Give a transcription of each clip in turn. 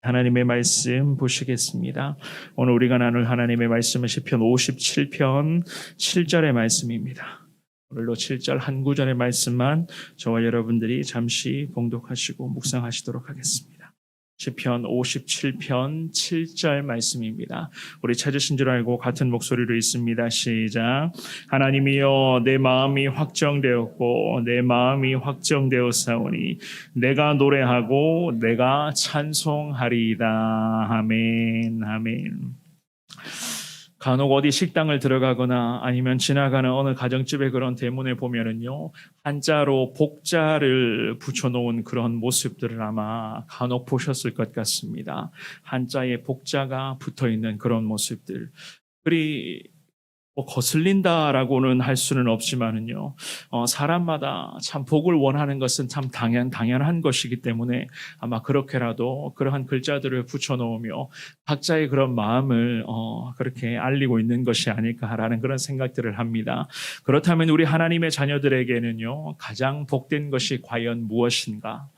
하나님의 말씀 보시겠습니다. 오늘 우리가 나눌 하나님의 말씀은 시편 57편 7절의 말씀입니다. 오늘로 7절 한 구절의 말씀만 저와 여러분들이 잠시 봉독하시고 묵상하시도록 하겠습니다. 시편 57편 7절 말씀입니다. 우리 찾으신 줄 알고 같은 목소리로 읽습니다. 시작. 하나님이여, 내 마음이 확정되었고 내 마음이 확정되었사오니 내가 노래하고 내가 찬송하리이다. 아멘. 아멘. 간혹 어디 식당을 들어가거나 아니면 지나가는 어느 가정집의 그런 대문에 보면은요, 한자로 복자를 붙여놓은 그런 모습들을 아마 간혹 보셨을 것 같습니다. 한자에 복자가 붙어있는 그런 모습들. 그리 거슬린다라고는 할 수는 없지만은요, 사람마다 참 복을 원하는 것은 참 당연한 것이기 때문에 아마 그렇게라도 그러한 글자들을 붙여놓으며 각자의 그런 마음을 그렇게 알리고 있는 것이 아닐까라는 그런 생각들을 합니다. 그렇다면 우리 하나님의 자녀들에게는요, 가장 복된 것이 과연 무엇인가?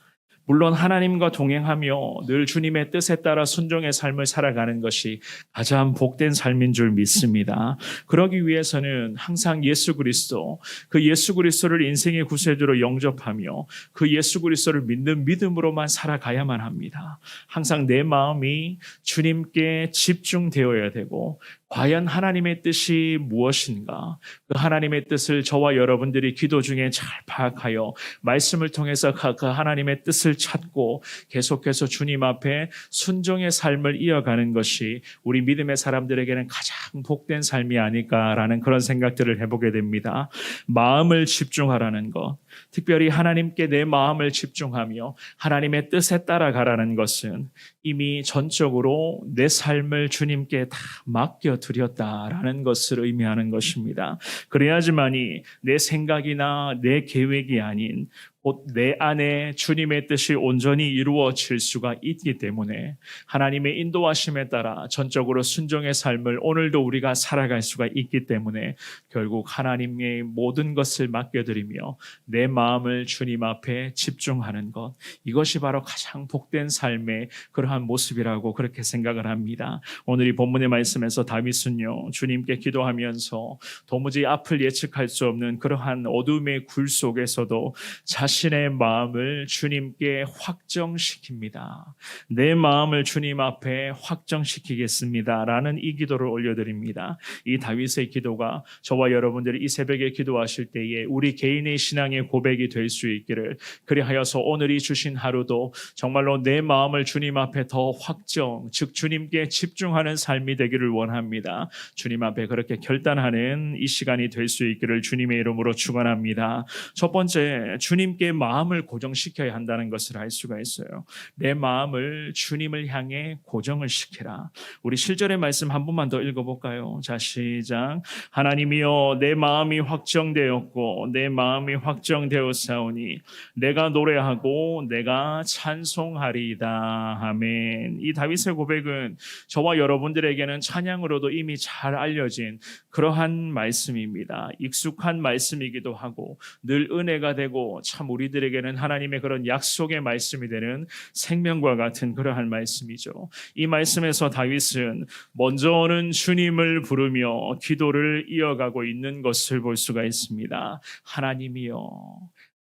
물론 하나님과 동행하며 늘 주님의 뜻에 따라 순종의 삶을 살아가는 것이 가장 복된 삶인 줄 믿습니다. 그러기 위해서는 항상 예수 그리스도, 그 예수 그리스도를 인생의 구세주로 영접하며 그 예수 그리스도를 믿는 믿음으로만 살아가야만 합니다. 항상 내 마음이 주님께 집중되어야 되고, 과연 하나님의 뜻이 무엇인가? 그 하나님의 뜻을 저와 여러분들이 기도 중에 잘 파악하여 말씀을 통해서 그 하나님의 뜻을 찾고 계속해서 주님 앞에 순종의 삶을 이어가는 것이 우리 믿음의 사람들에게는 가장 복된 삶이 아닐까라는 그런 생각들을 해보게 됩니다. 마음을 집중하라는 것, 특별히 하나님께 내 마음을 집중하며 하나님의 뜻에 따라가라는 것은 이미 전적으로 내 삶을 주님께 다 맡겨드렸다라는 것을 의미하는 것입니다. 그래야지만이 내 생각이나 내 계획이 아닌 곧 내 안에 주님의 뜻이 온전히 이루어질 수가 있기 때문에 하나님의 인도하심에 따라 전적으로 순종의 삶을 오늘도 우리가 살아갈 수가 있기 때문에 결국 하나님의 모든 것을 맡겨드리며 내 마음을 주님 앞에 집중하는 것, 이것이 바로 가장 복된 삶의 그러한 모습이라고 그렇게 생각을 합니다. 오늘 이 본문의 말씀에서 다윗은요, 주님께 기도하면서 도무지 앞을 예측할 수 없는 그러한 어둠의 굴 속에서도 자신의 마음을 주님께 확정시킵니다. 내 마음을 주님 앞에 확정시키겠습니다 라는 이 기도를 올려드립니다. 이 다윗의 기도가 저와 여러분들이 이 새벽에 기도하실 때에 우리 개인의 신앙의 고백이 될 수 있기를, 그리하여서 오늘이 주신 하루도 정말로 내 마음을 주님 앞에 더 확정, 즉 주님께 집중하는 삶이 되기를 원합니다. 주님 앞에 그렇게 결단하는 이 시간이 될 수 있기를 주님의 이름으로 축원합니다. 첫 번째, 주님께 마음을 고정시켜야 한다는 것을 알 수가 있어요. 내 마음을 주님을 향해 고정을 시키라. 우리 7절의 말씀 한 번만 더 읽어볼까요? 자, 시작. 하나님이여, 내 마음이 확정되었고 내 마음이 확정되었사오니 내가 노래하고 내가 찬송하리이다. 아멘. 이 다윗의 고백은 저와 여러분들에게는 찬양으로도 이미 잘 알려진 그러한 말씀입니다. 익숙한 말씀이기도 하고 늘 은혜가 되고 참 우리들에게는 하나님의 그런 약속의 말씀이 되는 생명과 같은 그러한 말씀이죠. 이 말씀에서 다윗은 먼저는 주님을 부르며 기도를 이어가고 있는 것을 볼 수가 있습니다. 하나님이여,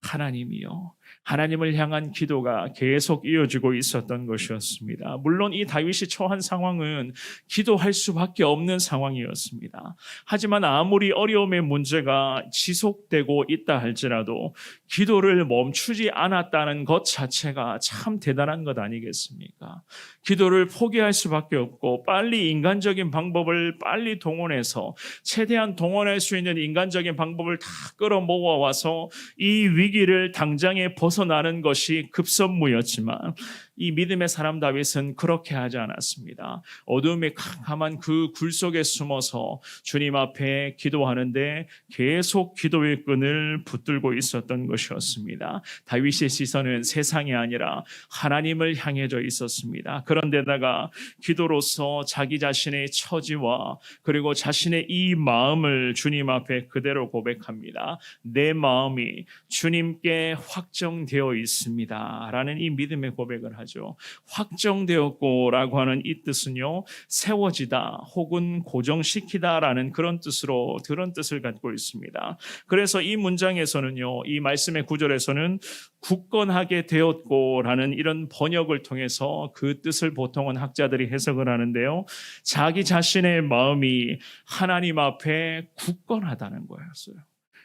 하나님이여. 하나님을 향한 기도가 계속 이어지고 있었던 것이었습니다. 물론 이 다윗이 처한 상황은 기도할 수밖에 없는 상황이었습니다. 하지만 아무리 어려움의 문제가 지속되고 있다 할지라도 기도를 멈추지 않았다는 것 자체가 참 대단한 것 아니겠습니까? 기도를 포기할 수밖에 없고 빨리 인간적인 방법을 빨리 동원해서 최대한 동원할 수 있는 인간적인 방법을 다 끌어모아와서 이 위기를 당장에 벗어나는 것이 급선무였지만 이 믿음의 사람 다윗은 그렇게 하지 않았습니다. 어둠의 캄캄한 그 굴 속에 숨어서 주님 앞에 기도하는데 계속 기도의 끈을 붙들고 있었던 것이었습니다. 다윗의 시선은 세상이 아니라 하나님을 향해져 있었습니다. 그런데다가 기도로서 자기 자신의 처지와 그리고 자신의 이 마음을 주님 앞에 그대로 고백합니다. 내 마음이 주님께 확정되어 있습니다 라는 이 믿음의 고백을 하죠. 하죠. 확정되었고라고 하는 이 뜻은요, 세워지다 혹은 고정시키다라는 그런 뜻을 갖고 있습니다. 그래서 이 문장에서는요, 이 말씀의 구절에서는 굳건하게 되었고라는 이런 번역을 통해서 그 뜻을 보통은 학자들이 해석을 하는데요, 자기 자신의 마음이 하나님 앞에 굳건하다는 거였어요.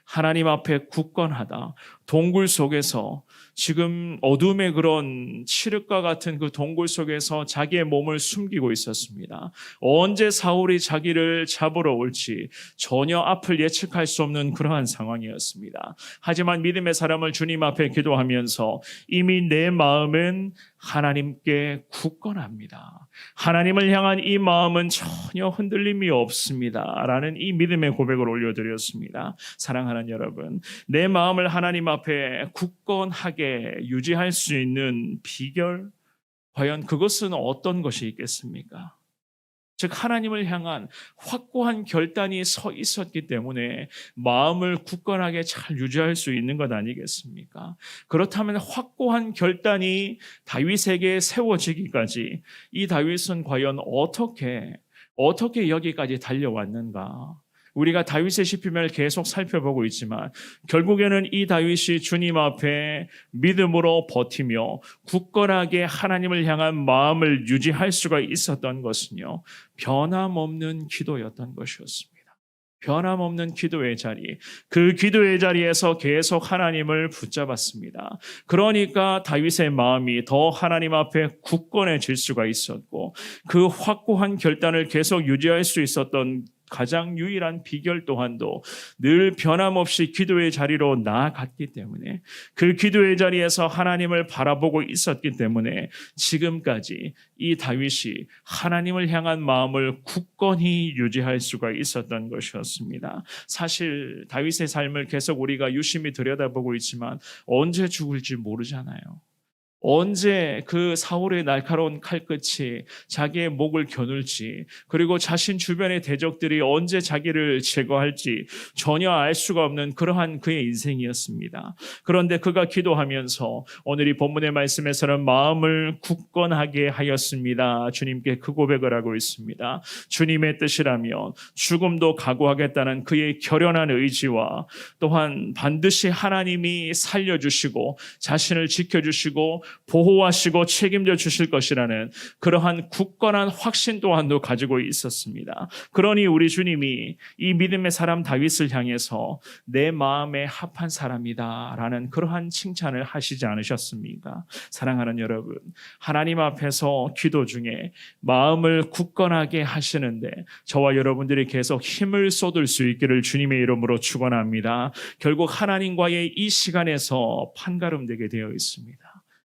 하나님 앞에 굳건하다. 동굴 속에서 지금 어둠의 그런 칠흑과 같은 그 동굴 속에서 자기의 몸을 숨기고 있었습니다. 언제 사울이 자기를 잡으러 올지 전혀 앞을 예측할 수 없는 그러한 상황이었습니다. 하지만 믿음의 사람을 주님 앞에 기도하면서 이미 내 마음은 하나님께 굳건합니다. 하나님을 향한 이 마음은 전혀 흔들림이 없습니다. 라는 이 믿음의 고백을 올려드렸습니다. 사랑하는 여러분, 내 마음을 하나님 앞에 굳건하게 유지할 수 있는 비결, 과연 그것은 어떤 것이 있겠습니까? 즉 하나님을 향한 확고한 결단이 서 있었기 때문에 마음을 굳건하게 잘 유지할 수 있는 것 아니겠습니까? 그렇다면 확고한 결단이 다윗에게 세워지기까지 이 다윗은 과연 어떻게 여기까지 달려왔는가? 우리가 다윗의 시편을 계속 살펴보고 있지만 결국에는 이 다윗이 주님 앞에 믿음으로 버티며 굳건하게 하나님을 향한 마음을 유지할 수가 있었던 것은요, 변함없는 기도였던 것이었습니다. 변함없는 기도의 자리, 그 기도의 자리에서 계속 하나님을 붙잡았습니다. 그러니까 다윗의 마음이 더 하나님 앞에 굳건해질 수가 있었고 그 확고한 결단을 계속 유지할 수 있었던 가장 유일한 비결 또한도 늘 변함없이 기도의 자리로 나아갔기 때문에, 그 기도의 자리에서 하나님을 바라보고 있었기 때문에 지금까지 이 다윗이 하나님을 향한 마음을 굳건히 유지할 수가 있었던 것이었습니다. 사실 다윗의 삶을 계속 우리가 유심히 들여다보고 있지만 언제 죽을지 모르잖아요. 언제 그 사울의 날카로운 칼끝이 자기의 목을 겨눌지, 그리고 자신 주변의 대적들이 언제 자기를 제거할지 전혀 알 수가 없는 그러한 그의 인생이었습니다. 그런데 그가 기도하면서 오늘 이 본문의 말씀에서는 마음을 굳건하게 하였습니다. 주님께 그 고백을 하고 있습니다. 주님의 뜻이라면 죽음도 각오하겠다는 그의 결연한 의지와 또한 반드시 하나님이 살려주시고 자신을 지켜주시고 보호하시고 책임져 주실 것이라는 그러한 굳건한 확신 또한도 가지고 있었습니다. 그러니 우리 주님이 이 믿음의 사람 다윗을 향해서 내 마음에 합한 사람이다 라는 그러한 칭찬을 하시지 않으셨습니까? 사랑하는 여러분, 하나님 앞에서 기도 중에 마음을 굳건하게 하시는데 저와 여러분들이 계속 힘을 쏟을 수 있기를 주님의 이름으로 축원합니다. 결국 하나님과의 이 시간에서 판가름되게 되어 있습니다.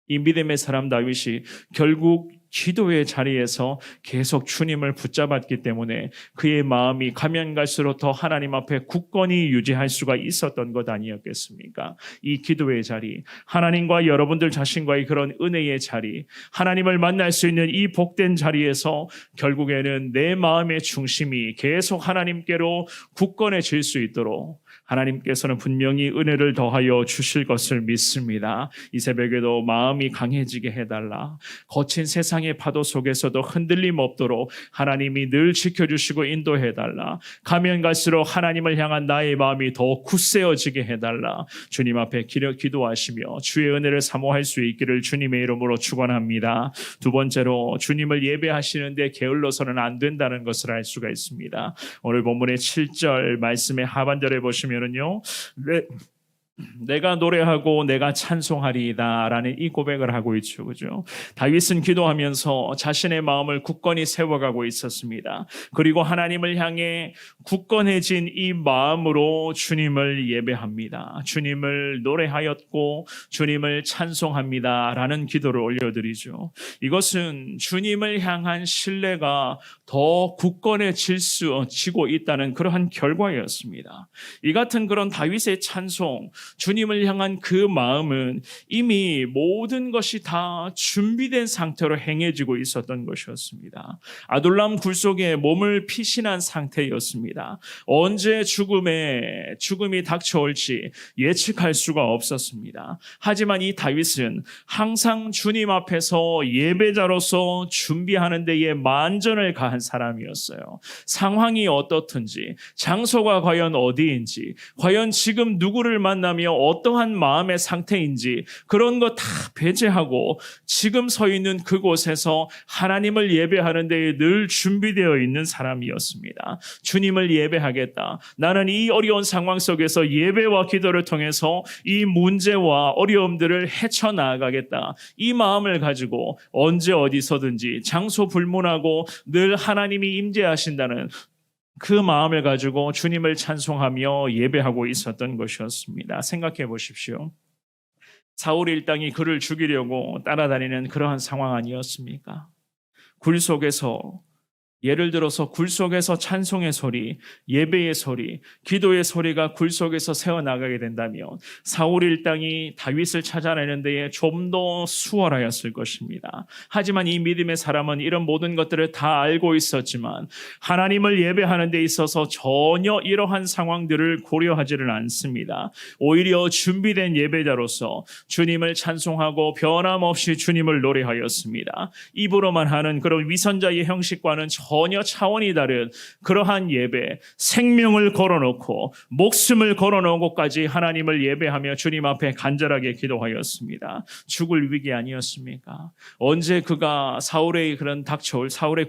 이 믿음의 사람 다윗이 결국 기도의 자리에서 계속 주님을 붙잡았기 때문에 그의 마음이 가면 갈수록 더 하나님 앞에 굳건히 유지할 수가 있었던 것 아니었겠습니까? 이 기도의 자리, 하나님과 여러분들 자신과의 그런 은혜의 자리, 하나님을 만날 수 있는 이 복된 자리에서 결국에는 내 마음의 중심이 계속 하나님께로 굳건해질 수 있도록 하나님께서는 분명히 은혜를 더하여 주실 것을 믿습니다. 이 새벽에도 마음이 강해지게 해달라. 거친 세상의 파도 속에서도 흔들림 없도록 하나님이 늘 지켜주시고 인도해달라. 가면 갈수록 하나님을 향한 나의 마음이 더 굳세어지게 해달라. 주님 앞에 기도하시며 주의 은혜를 사모할 수 있기를 주님의 이름으로 축원합니다. 두 번째로 주님을 예배하시는데 게을러서는 안 된다는 것을 알 수가 있습니다. 오늘 본문의 7절 말씀의 하반절에 보시면은요, 내가 노래하고 내가 찬송하리이다 라는 이 고백을 하고 있죠. 그죠? 다윗은 기도하면서 자신의 마음을 굳건히 세워가고 있었습니다. 그리고 하나님을 향해 굳건해진 이 마음으로 주님을 예배합니다. 주님을 노래하였고 주님을 찬송합니다 라는 기도를 올려드리죠. 이것은 주님을 향한 신뢰가 더 굳건해지고 있다는 그러한 결과였습니다. 이 같은 그런 다윗의 찬송, 주님을 향한 그 마음은 이미 모든 것이 다 준비된 상태로 행해지고 있었던 것이었습니다. 아둘람 굴 속에 몸을 피신한 상태였습니다. 언제 죽음이 닥쳐올지 예측할 수가 없었습니다. 하지만 이 다윗은 항상 주님 앞에서 예배자로서 준비하는 데에 만전을 가한 사람이었어요. 상황이 어떻든지, 장소가 과연 어디인지, 과연 지금 누구를 만나며 어떠한 마음의 상태인지 그런 거 다 배제하고 지금 서 있는 그곳에서 하나님을 예배하는 데에 늘 준비되어 있는 사람이었습니다. 주님을 예배하겠다. 나는 이 어려운 상황 속에서 예배와 기도를 통해서 이 문제와 어려움들을 헤쳐나가겠다. 이 마음을 가지고 언제 어디서든지 장소 불문하고 늘 하나님이 임재하신다는 그 마음을 가지고 주님을 찬송하며 예배하고 있었던 것이었습니다. 생각해 보십시오. 사울 일당이 그를 죽이려고 따라다니는 그러한 상황 아니었습니까? 굴 속에서, 예를 들어서 굴 속에서 찬송의 소리, 예배의 소리, 기도의 소리가 굴 속에서 새어나가게 된다면 사울 일당이 다윗을 찾아내는 데에 좀 더 수월하였을 것입니다. 하지만 이 믿음의 사람은 이런 모든 것들을 다 알고 있었지만 하나님을 예배하는 데 있어서 전혀 이러한 상황들을 고려하지를 않습니다. 오히려 준비된 예배자로서 주님을 찬송하고 변함없이 주님을 노래하였습니다. 입으로만 하는 그런 위선자의 형식과는 전혀 차원이 다른 그러한 예배, 생명을 걸어놓고 목숨을 걸어놓고까지 하나님을 예배하며 주님 앞에 간절하게 기도하였습니다. 죽을 위기 아니었습니까? 언제 그가 사울의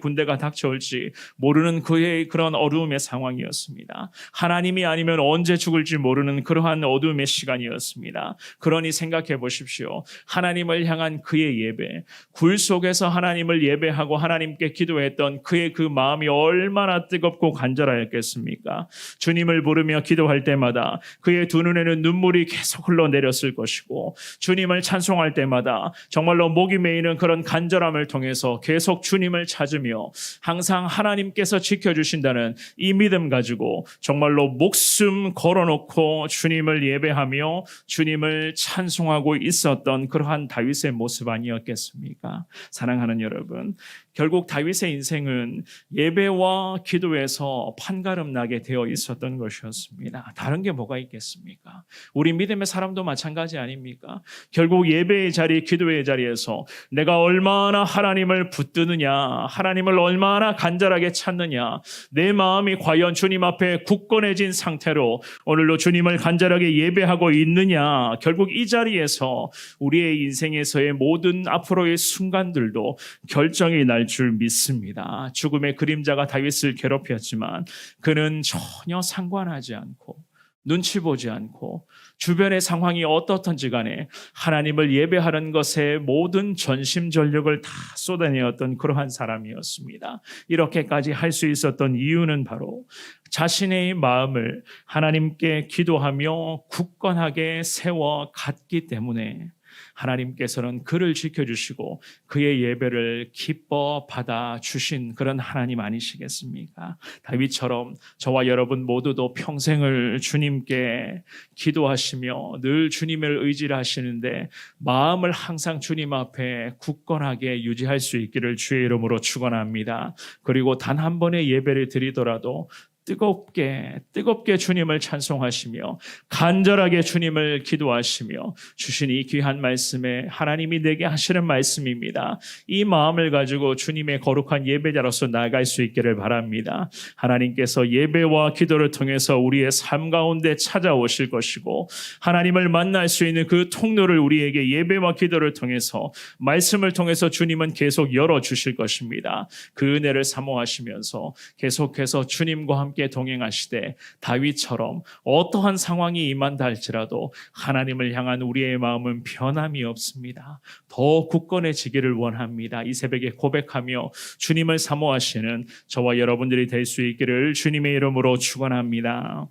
군대가 닥쳐올지 모르는 그의 그런 어두움의 상황이었습니다. 하나님이 아니면 언제 죽을지 모르는 그러한 어두움의 시간이었습니다. 그러니 생각해 보십시오. 하나님을 향한 그의 예배, 굴 속에서 하나님을 예배하고 하나님께 기도했던 그의 그 마음이 얼마나 뜨겁고 간절하였겠습니까? 주님을 부르며 기도할 때마다 그의 두 눈에는 눈물이 계속 흘러내렸을 것이고 주님을 찬송할 때마다 정말로 목이 메이는 그런 간절함을 통해서 계속 주님을 찾으며 항상 하나님께서 지켜주신다는 이 믿음 가지고 정말로 목숨 걸어놓고 주님을 예배하며 주님을 찬송하고 있었던 그러한 다윗의 모습 아니었겠습니까? 사랑하는 여러분, 결국 다윗의 인생은 예배와 기도에서 판가름 나게 되어 있었던 것이었습니다. 다른 게 뭐가 있겠습니까? 우리 믿음의 사람도 마찬가지 아닙니까? 결국 예배의 자리, 기도의 자리에서 내가 얼마나 하나님을 붙드느냐, 하나님을 얼마나 간절하게 찾느냐, 내 마음이 과연 주님 앞에 굳건해진 상태로 오늘도 주님을 간절하게 예배하고 있느냐, 결국 이 자리에서 우리의 인생에서의 모든 앞으로의 순간들도 결정이 날 줄 믿습니다. 죽음의 그림자가 다윗을 괴롭혔지만 그는 전혀 상관하지 않고 눈치 보지 않고 주변의 상황이 어떻든지 간에 하나님을 예배하는 것에 모든 전심전력을 다 쏟아내었던 그러한 사람이었습니다. 이렇게까지 할 수 있었던 이유는 바로 자신의 마음을 하나님께 기도하며 굳건하게 세워 갔기 때문에 하나님께서는 그를 지켜주시고 그의 예배를 기뻐 받아주신 그런 하나님 아니시겠습니까? 다윗처럼 저와 여러분 모두도 평생을 주님께 기도하시며 늘 주님을 의지를 하시는데 마음을 항상 주님 앞에 굳건하게 유지할 수 있기를 주의 이름으로 축원합니다. 그리고 단 한 번의 예배를 드리더라도 뜨겁게 주님을 찬송하시며 간절하게 주님을 기도하시며 주신 이 귀한 말씀에 하나님이 내게 하시는 말씀입니다. 이 마음을 가지고 주님의 거룩한 예배자로서 나아갈 수 있기를 바랍니다. 하나님께서 예배와 기도를 통해서 우리의 삶 가운데 찾아오실 것이고 하나님을 만날 수 있는 그 통로를 우리에게 예배와 기도를 통해서 말씀을 통해서 주님은 계속 열어주실 것입니다. 그 은혜를 사모하시면서 계속해서 주님과 함께 동행하시되 다윗처럼 어떠한 상황이 임한다 할지라도 하나님을 향한 우리의 마음은 변함이 없습니다. 더 굳건해지기를 원합니다. 이 새벽에 고백하며 주님을 사모하시는 저와 여러분들이 될 수 있기를 주님의 이름으로 축원합니다.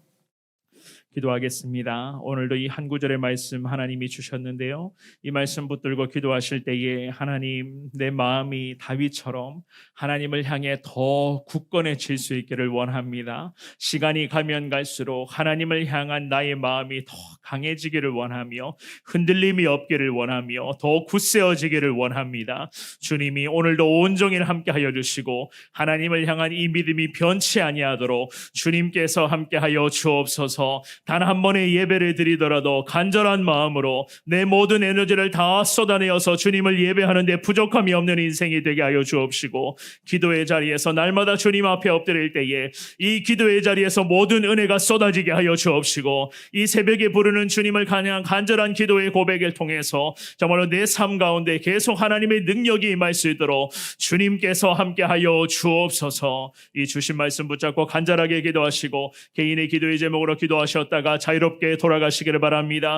기도하겠습니다. 오늘도 이 한 구절의 말씀 하나님이 주셨는데요. 이 말씀 붙들고 기도하실 때에 하나님, 내 마음이 다윗처럼 하나님을 향해 더 굳건해질 수 있기를 원합니다. 시간이 가면 갈수록 하나님을 향한 나의 마음이 더 강해지기를 원하며 흔들림이 없기를 원하며 더 굳세어지기를 원합니다. 주님이 오늘도 온종일 함께하여 주시고 하나님을 향한 이 믿음이 변치 아니하도록 주님께서 함께하여 주옵소서. 단 한 번의 예배를 드리더라도 간절한 마음으로 내 모든 에너지를 다 쏟아내어서 주님을 예배하는 데 부족함이 없는 인생이 되게 하여 주옵시고, 기도의 자리에서 날마다 주님 앞에 엎드릴 때에 이 기도의 자리에서 모든 은혜가 쏟아지게 하여 주옵시고, 이 새벽에 부르는 주님을 향한 간절한 기도의 고백을 통해서 정말로 내 삶 가운데 계속 하나님의 능력이 임할 수 있도록 주님께서 함께하여 주옵소서. 이 주신 말씀 붙잡고 간절하게 기도하시고 개인의 기도의 제목으로 기도하셨다가 자유롭게 돌아가시기를 바랍니다.